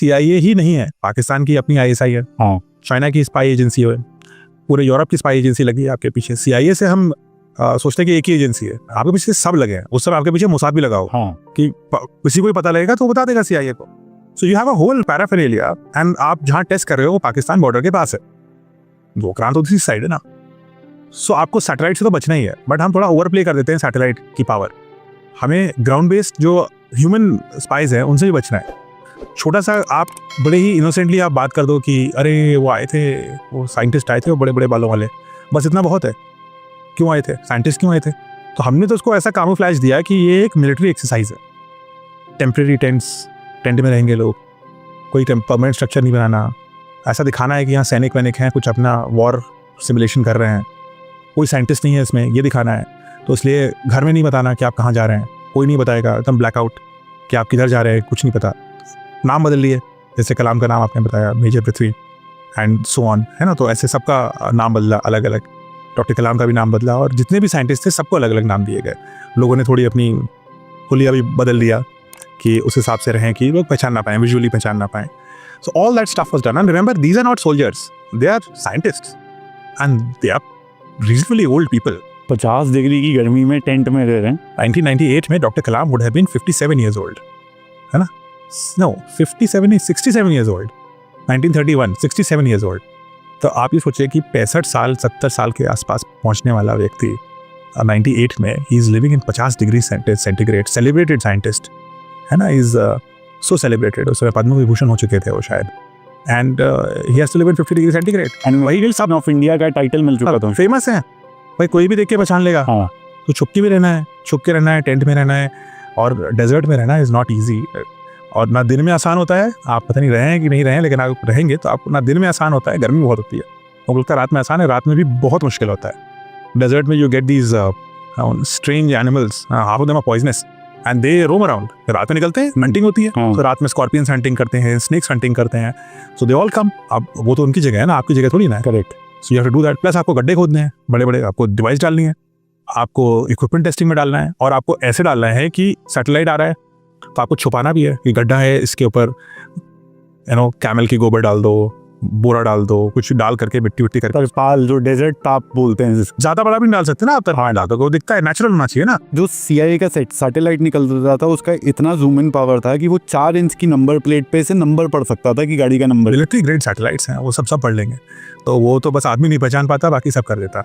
CIA ही नहीं है, पाकिस्तान की अपनी ISI है, चाइना की स्पाई एजेंसी है, पूरे यूरोप की स्पाई एजेंसी लगी है आपके पीछे। CIA से हम सोचते हैं कि एक ही एजेंसी है, आपके पीछे सब लगे हैं। उस समय आपके पीछे मोसाद भी लगा हो कि किसी को भी पता लगेगा तो वो बता देगा CIA को। So you have a whole paraphernalia and आप जहाँ टेस्ट कर रहे हो वो पाकिस्तान बॉर्डर के पास है, वो दूसरी साइड है ना। सो आपको सैटेलाइट से तो बचना ही है, बट हम थोड़ा ओवर प्ले कर देते हैं सैटेलाइट की पावर। हमें ग्राउंड बेस्ड जो ह्यूमन स्पाइज है उनसे भी बचना है। छोटा सा आप बड़े ही इनोसेंटली आप बात कर दो कि अरे वो आए थे, वो साइंटिस्ट आए थे, वो बड़े बड़े बालों वाले, बस इतना बहुत है। क्यों आए थे साइंटिस्ट, क्यों आए थे? तो हमने तो उसको ऐसा कामोफ्लैज दिया कि ये एक मिलिट्री एक्सरसाइज है, टेम्प्रेरी टेंट में रहेंगे लोग, कोई परमानेंट स्ट्रक्चर नहीं बनाना, ऐसा दिखाना है कि यहाँ सैनिक वैनिक हैं, कुछ अपना वॉर सिमुलेशन कर रहे हैं, कोई साइंटिस्ट नहीं है इसमें, ये दिखाना है। तो इसलिए घर में नहीं बताना कि आप कहाँ जा रहे हैं, कोई नहीं बताएगा, एकदम ब्लैकआउट कि आप किधर जा रहे हैं, कुछ नहीं पता। नाम बदल लिए, जैसे कलाम का नाम आपने बताया major Prithvi and so on, है ना। तो ऐसे सबका नाम बदला अलग अलग, डॉक्टर कलाम का भी नाम बदला, और जितने भी साइंटिस्ट थे सबको अलग अलग नाम दिए गए। लोगों ने थोड़ी अपनी हुलिया भी बदल दिया कि उस हिसाब से रहें कि लोग पहचान ना पाएँ, विजुअली पहचान ना पाएँ। So all that stuff was done and remember these are not soldiers, they are scientists and they are reasonably old people. 50 degree की गर्मी में टेंट में रह रहे हैं। 1998 में doctor Kalam would have been 57 years old, है ना? No, 67 years old. 1931, 67 years old. तो आप ये सोचिए कि 65 साल 70 साल के आसपास पहुंचने वाला व्यक्ति 98 में he is living in 50 degree centigrade, celebrated scientist, है ना? इज सो सेलिब्रेटेड, उसमें पद्म विभूषण हो चुके थे वो शायद, and he has to live in 50 degree centigrade and वही सब ऑफ इंडिया का टाइटल मिल चुका था। फेमस है भाई, कोई भी देख के पहचान लेगा। तो छुप के भी रहना है, छुप के रहना है, टेंट में रहना है, और डेजर्ट में रहना इज नॉट ईजी। और ना दिन में आसान होता है, आप पता नहीं रहे हैं कि नहीं रहे हैं, लेकिन आप रहेंगे तो आप ना दिन में आसान होता है, गर्मी बहुत होती है, और बोलता रात में आसान है, रात में भी बहुत मुश्किल होता है। डेजर्ट में you get these strange animals, half of them are poisonous and they roam around. रात में निकलते हैं, हंटिंग होती है, तो रात में स्कॉर्पियंस हंटिंग करते हैं, स्नेक्स हंटिंग करते हैं, सो दे ऑल कम। अब वो तो उनकी जगह है ना, आपकी जगह थोड़ी ना है। Correct. So you have to do that. Plus आपको गड्ढे खोदने हैं बड़े बड़े, आपको डिवाइस डालनी है, आपको इक्विपमेंट टेस्टिंग में डालना है, और आपको ऐसे डालना है कि सैटेलाइट आ रहा है तो आपको छुपाना भी है कि गड्ढा है, इसके ऊपर कैमल की गोबर डाल दो, बोरा डाल दो, कुछ डाल करके मिट्टी विट्टी करके। तरपाल, जो डेजर्ट टाप बोलते हैं, ज्यादा बड़ा भी नहीं डाल सकते ना आप, तरपाल डाल दो, वो दिखता है, नेचुरल होना चाहिए ना। जो CIA का सैटेलाइट निकल रहा था उसका इतना जूम इन पावर था कि वो 4 इंच की नंबर प्लेट पे से नंबर पढ़ सकता था कि गाड़ी का नंबर। मिलिट्री ग्रेड सैटेलाइट्स हैं, वो सब पढ़ लेंगे, तो वो तो बस आदमी नहीं पहचान पाता, बाकी सब कर देता।